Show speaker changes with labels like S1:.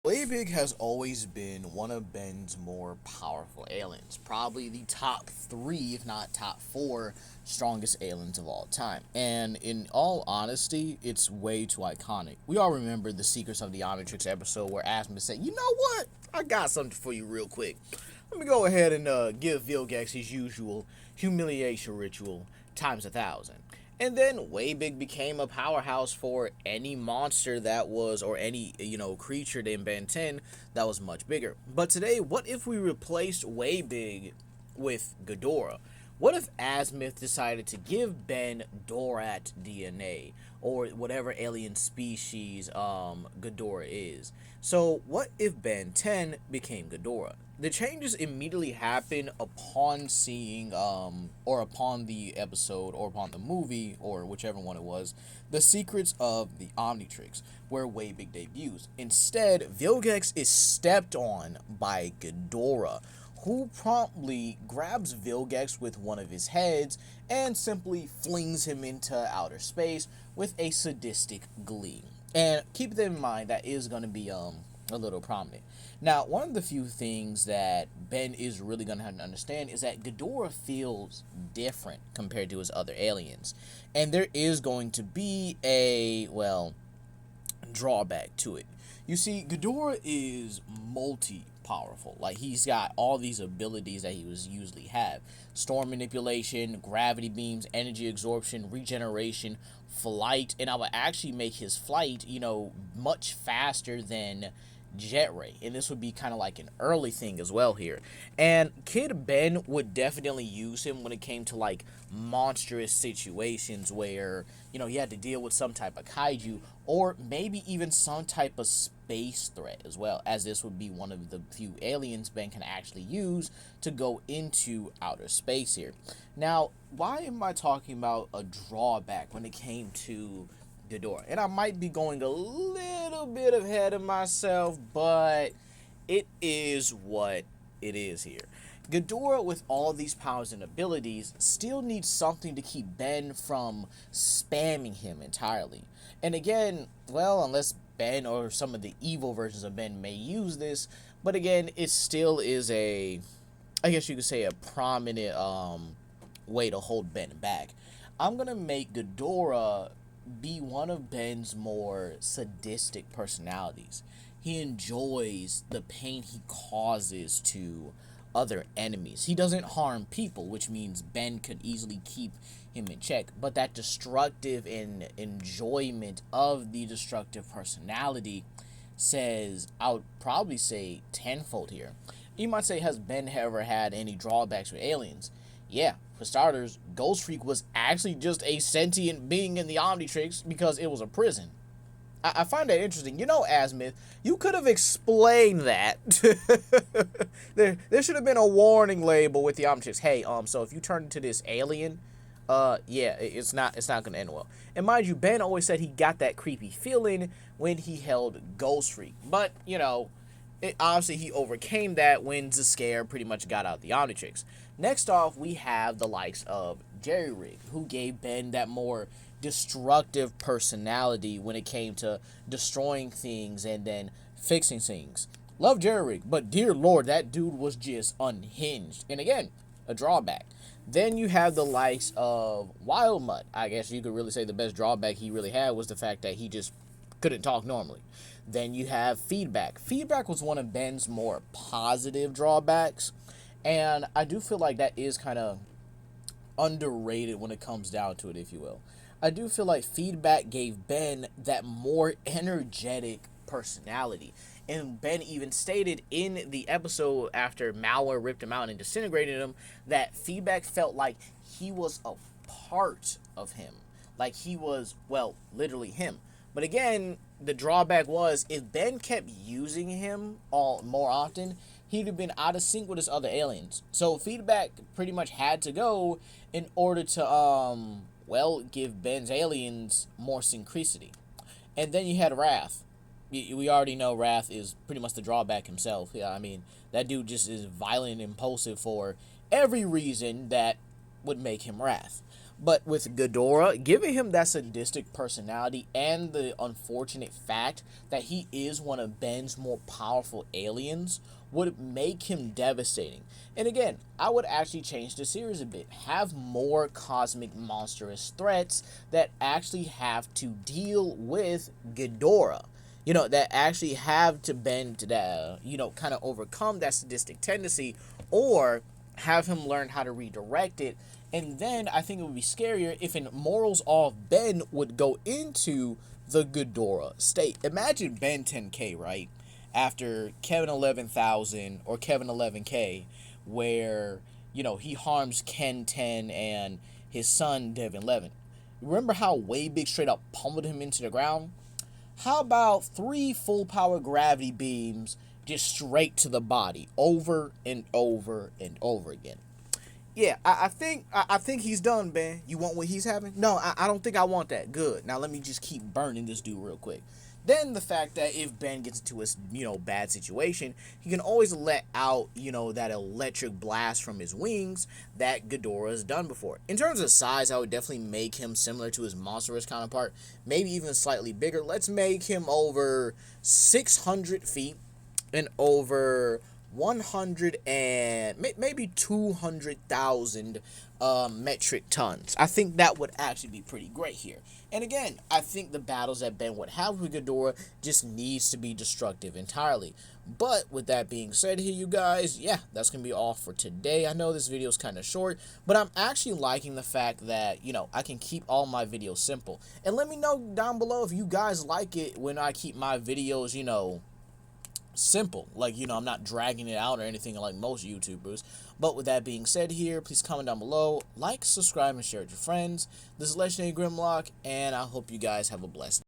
S1: Big has always been one of Ben's more powerful aliens, probably the top three, if not top four, strongest aliens of all time. And in all honesty, it's way too iconic. We all remember the Secrets of the Omnitrix episode where Asmus said, "You know what? I got something for you real quick. Let me go ahead and give Vilgax his usual humiliation ritual times 1,000." And then Big became a powerhouse for any monster that was, or any, creature in Ben 10 that was much bigger. But today, what if we replaced Big with Ghidorah? What if Azimuth decided to give Ben Dorat DNA, or whatever alien species Ghidorah is? So what if Ben 10 became Ghidorah? The changes immediately happen upon seeing, or upon the episode, or upon the movie, or whichever one it was, The Secrets of the Omnitrix, where Big debuts. Instead, Vilgax is stepped on by Ghidorah, who promptly grabs Vilgax with one of his heads and simply flings him into outer space with a sadistic glee. And keep that in mind, that is going to be a little prominent. Now, one of the few things that Ben is really going to have to understand is that Ghidorah feels different compared to his other aliens. And there is going to be a, drawback to it. You see, Ghidorah is multi-powerful. Like, he's got all these abilities that he was usually have. Storm manipulation, gravity beams, energy absorption, regeneration, flight. And I would actually make his flight, much faster than Jet Ray, and this would be kind of like an early thing as well here. And Kid Ben would definitely use him when it came to like monstrous situations where he had to deal with some type of kaiju, or maybe even some type of space threat as well, as this would be one of the few aliens Ben can actually use to go into outer space here. Now, why am I talking about a drawback when it came to Ghidorah? And I might be going a little bit ahead of myself, but it is what it is here. Ghidorah, with all these powers and abilities, still needs something to keep Ben from spamming him entirely. And again, unless Ben or some of the evil versions of Ben may use this, but again, it still is I guess you could say, a prominent way to hold Ben back. I'm gonna make Ghidorah be one of Ben's more sadistic personalities. He enjoys the pain he causes to other enemies. He doesn't harm people, which means Ben could easily keep him in check. But that destructive and enjoyment of the destructive personality says, I would probably say tenfold here. You might say, has Ben ever had any drawbacks with aliens? Yeah, for starters, Ghost Freak was actually just a sentient being in the Omnitrix because it was a prison. I find that interesting. Asmith, you could have explained that. there should have been a warning label with the Omnitrix. Hey, so if you turn into this alien, it's not gonna end well. And mind you, Ben always said he got that creepy feeling when he held Ghost Freak, but obviously he overcame that when Zscare pretty much got out the Omnitrix. Next off, we have the likes of Jerry Rig, who gave Ben that more destructive personality when it came to destroying things and then fixing things. Love Jerry Rig, but dear lord, that dude was just unhinged. And again, a drawback. Then you have the likes of Wild Mutt. I guess you could really say the best drawback he really had was the fact that he just couldn't talk normally. Then you have Feedback. Feedback was one of Ben's more positive drawbacks, and I do feel like that is kind of underrated when it comes down to it, if you will. I do feel like Feedback gave Ben that more energetic personality. And Ben even stated in the episode after Malware ripped him out and disintegrated him that Feedback felt like he was a part of him. Like he was, literally him. But again, the drawback was if Ben kept using him more often, he'd have been out of sync with his other aliens. So Feedback pretty much had to go in order to give Ben's aliens more synchronicity. And then you had Wrath. We already know Wrath is pretty much the drawback himself. Yeah, I mean, that dude just is violent and impulsive for every reason that would make him Wrath. But with Ghidorah, giving him that sadistic personality and the unfortunate fact that he is one of Ben's more powerful aliens would make him devastating. And again, I would actually change the series a bit. Have more cosmic monstrous threats that actually have to deal with Ghidorah. That actually have to bend to that, kind of overcome that sadistic tendency, or have him learn how to redirect it. And then I think it would be scarier if in morals off Ben would go into the Ghidorah state. Imagine Ben 10K, right? After Kevin 11,000 or Kevin 11K, where, he harms Ken 10 and his son Devin 11. Remember how Way Big straight up pummeled him into the ground? How about 3 full power gravity beams just straight to the body over and over and over again? Yeah, I think he's done, Ben. You want what he's having? No, I don't think I want that. Good. Now let me just keep burning this dude real quick. Then the fact that if Ben gets into a bad situation, he can always let out that electric blast from his wings that Ghidorah has done before. In terms of size, I would definitely make him similar to his monstrous counterpart, maybe even slightly bigger. Let's make him over 600 feet and over 100 and maybe 200,000 metric tons. I think that would actually be pretty great here. And again, I think the battles that Ben would have with Ghidorah just needs to be destructive entirely. But with that being said here, you guys, yeah, that's going to be all for today. I know this video is kind of short, but I'm actually liking the fact that, I can keep all my videos simple. And let me know down below if you guys like it when I keep my videos, simple, like I'm not dragging it out or anything like most YouTubers. But with that being said here, please comment down below, like, subscribe, and share with your friends. This is Legendary Grimlock, and I hope you guys have a blessed day.